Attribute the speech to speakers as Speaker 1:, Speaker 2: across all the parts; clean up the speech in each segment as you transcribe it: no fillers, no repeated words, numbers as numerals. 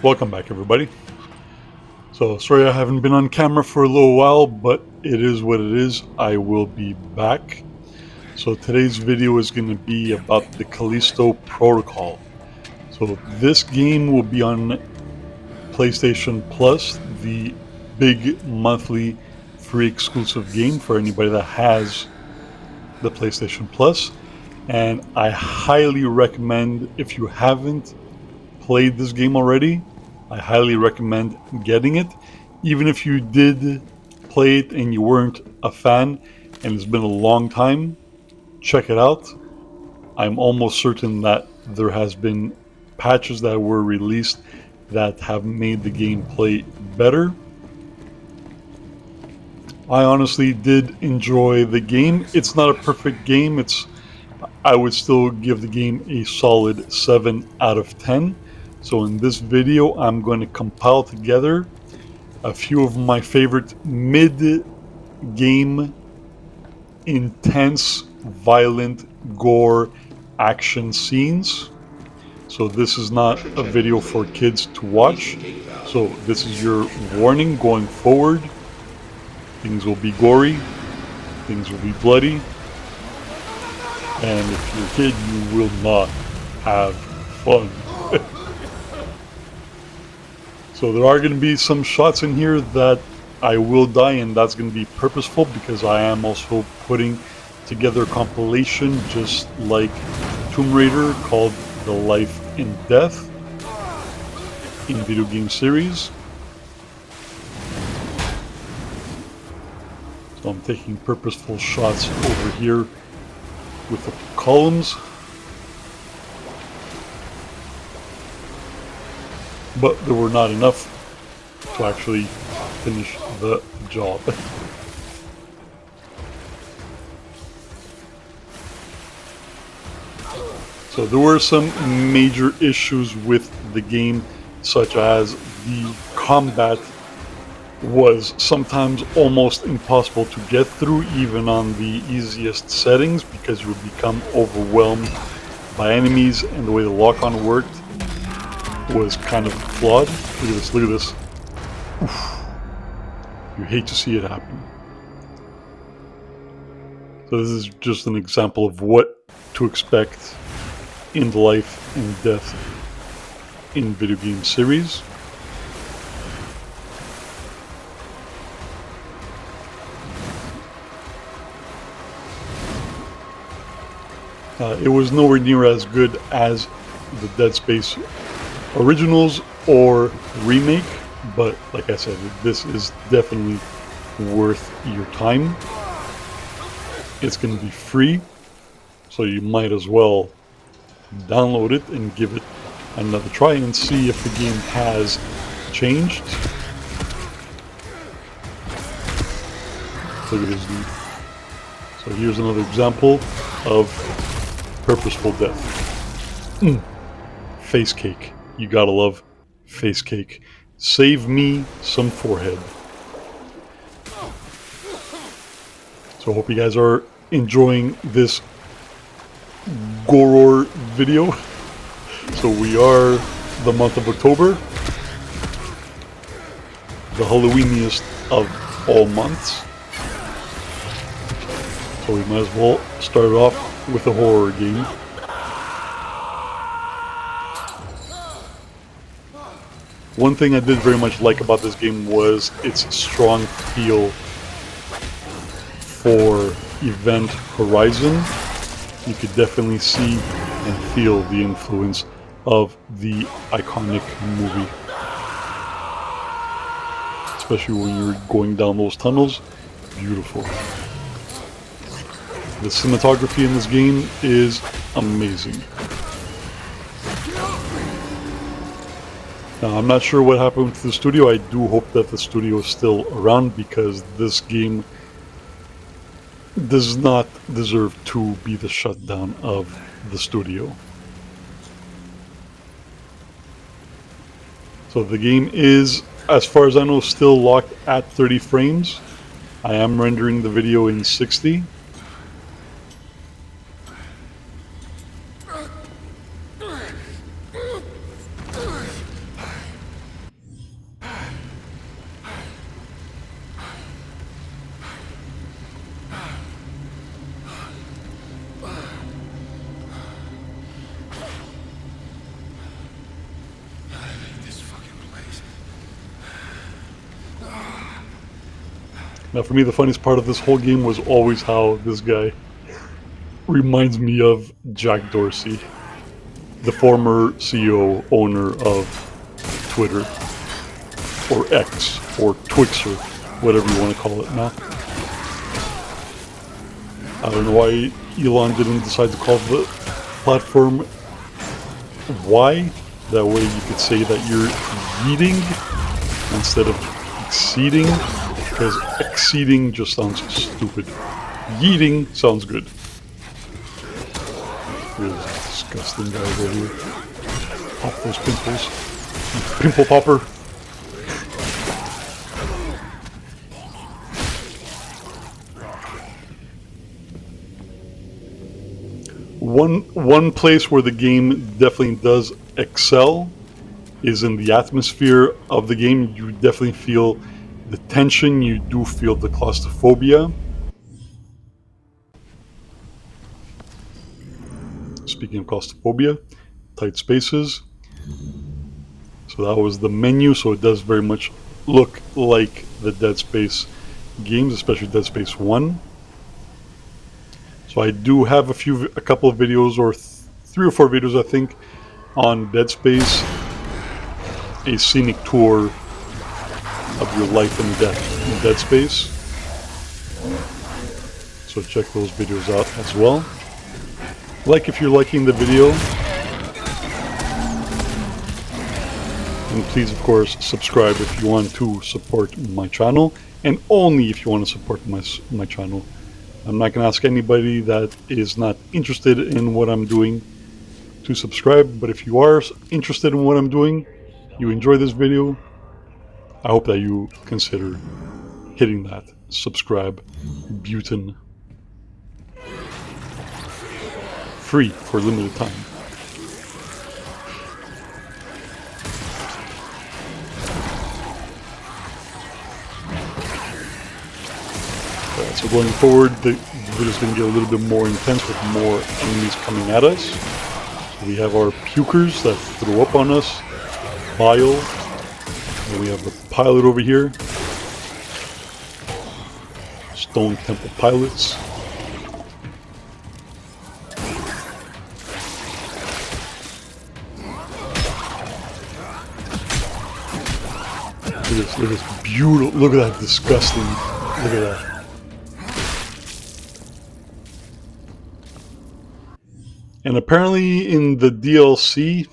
Speaker 1: Welcome back, everybody. So, sorry I haven't been on camera for a little while, but it is what it is. I will be back. So today's video is going to be about the Calisto protocol. So this game will be on PlayStation Plus, the big monthly free exclusive game for anybody that has the PlayStation Plus. And I highly recommend, if you haven't played this game already, I highly recommend getting it. Even if you did play it and you weren't a fan and it's been a long time, check it out. I'm almost certain that there has been patches that were released that have made the gameplay better. I honestly did enjoy the game. It's not a perfect game. I would still give the game a solid 7 out of 10. So in this video, I'm going to compile together a few of my favorite mid-game intense, violent, gore action scenes. So this is not a video for kids to watch. So this is your warning going forward. Things will be gory, things will be bloody, and if you're a kid, you will not have fun. So there are going to be some shots in here that I will die, and that's going to be purposeful because I am also putting together a compilation just like Tomb Raider called The Life and Death in video game series. So I'm taking purposeful shots over here with the columns. But there were not enough to actually finish the job. So there were some major issues with the game, such as the combat was sometimes almost impossible to get through, even on the easiest settings, because you would become overwhelmed by enemies, and the way the lock-on worked was kind of flawed. Look at this, look at this. Oof. You hate to see it happen. So this is just an example of what to expect in the life and death in video game series. It was nowhere near as good as the Dead Space originals or remake, but like I said, this is definitely worth your time. It's going to be free, so you might as well download it and give it another try and see if the game has changed. Look at this dude. So here's another example of purposeful death. Face cake. You gotta love face cake. Save me some forehead. So I hope you guys are enjoying this gore video. So we are the month of October, the Halloweeniest of all months. So we might as well start off with a horror game. One thing I did very much like about this game was its strong feel for Event Horizon. You could definitely see and feel the influence of the iconic movie. Especially when you're going down those tunnels. Beautiful. The cinematography in this game is amazing. Now, I'm not sure what happened to the studio. I do hope that the studio is still around, because this game does not deserve to be the shutdown of the studio. So the game is, as far as I know, still locked at 30 frames. I am rendering the video in 60. Now, for me, the funniest part of this whole game was always how this guy reminds me of Jack Dorsey, the former CEO, owner of Twitter, or X, or Twixer, whatever you want to call it now. I don't know why Elon didn't decide to call the platform Y. That way you could say that you're yeeting instead of exceeding, because exceeding just sounds stupid. Yeeting sounds good. Really disgusting guy over here. Pop those pimples. Pimple popper. One place where the game definitely does excel is in the atmosphere of the game. You definitely feel the tension, you do feel the claustrophobia. Speaking of claustrophobia, tight spaces. So that was the menu, so it does very much look like the Dead Space games, especially Dead Space 1. So I do have a couple of videos, or 3 or 4 videos I think, on Dead Space, a scenic tour of your life and death in Dead Space. So check those videos out as well. Like if you're liking the video, and please of course subscribe if you want to support my channel, and only if you want to support my channel. I'm not going to ask anybody that is not interested in what I'm doing to subscribe, but if you are interested in what I'm doing, you enjoy this video, I hope that you consider hitting that subscribe button. Free for a limited time. So going forward, the video is going to get a little bit more intense with more enemies coming at us. So we have our pukers that throw up on us, bile, and we have the pilot over here, Stone Temple pilots. Look at this beautiful, look at that disgusting, look at that. And apparently in the DLC,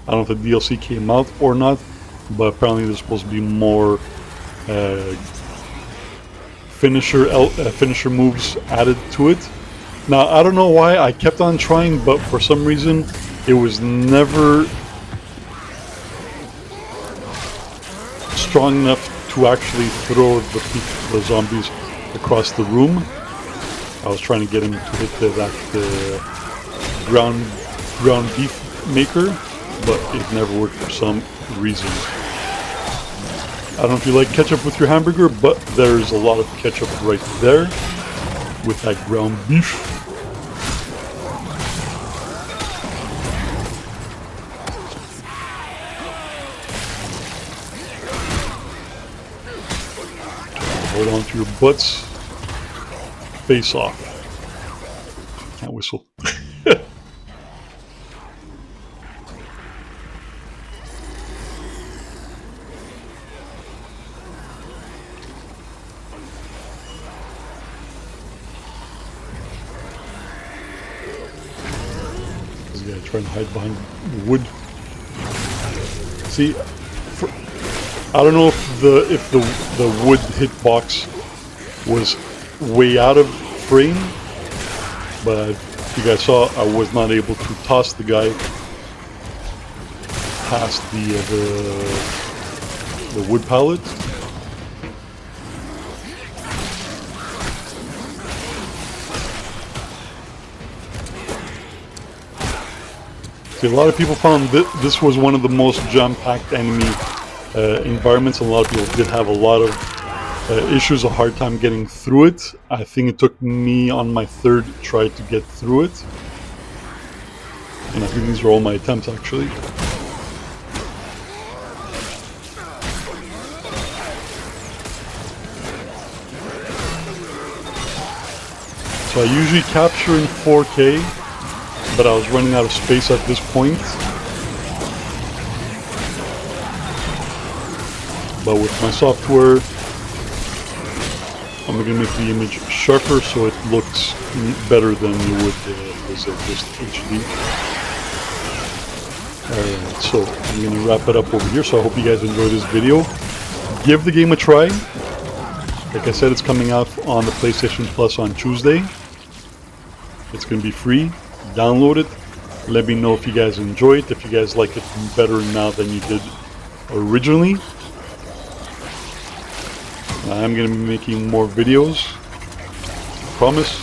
Speaker 1: I don't know if the DLC came out or not, but apparently there's supposed to be more finisher moves added to it. Now, I don't know why I kept on trying, but for some reason it was never strong enough to actually throw the zombies across the room. I was trying to get him to hit that ground beef maker, but it never worked for some reason. I don't know if you like ketchup with your hamburger, but there's a lot of ketchup right there with that ground beef. Hold on to your butts. Face off. Can't whistle. This guy trying to hide behind the wood. See, I don't know if the wood hitbox was way out of frame, but you guys saw I was not able to toss the guy past the wood pallet. See, a lot of people found this was one of the most jam-packed enemy environments, and a lot of people did have a lot of issues, a hard time getting through it. I think it took me on my 3rd try to get through it, and I think these are all my attempts actually. So I usually capture in 4K, but I was running out of space at this point. But with my software, I'm going to make the image sharper so it looks better than you would with just HD. Alright, so I'm going to wrap it up over here. So I hope you guys enjoyed this video. Give the game a try. Like I said, it's coming out on the PlayStation Plus on Tuesday. It's going to be free. Download it. Let me know if you guys enjoy it, if you guys like it better now than you did originally. I'm going to be making more videos. I promise.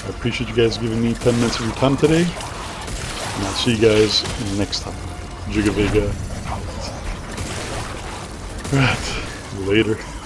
Speaker 1: I appreciate you guys giving me 10 minutes of your time today. And I'll see you guys next time. GigaVega out. Alright, later.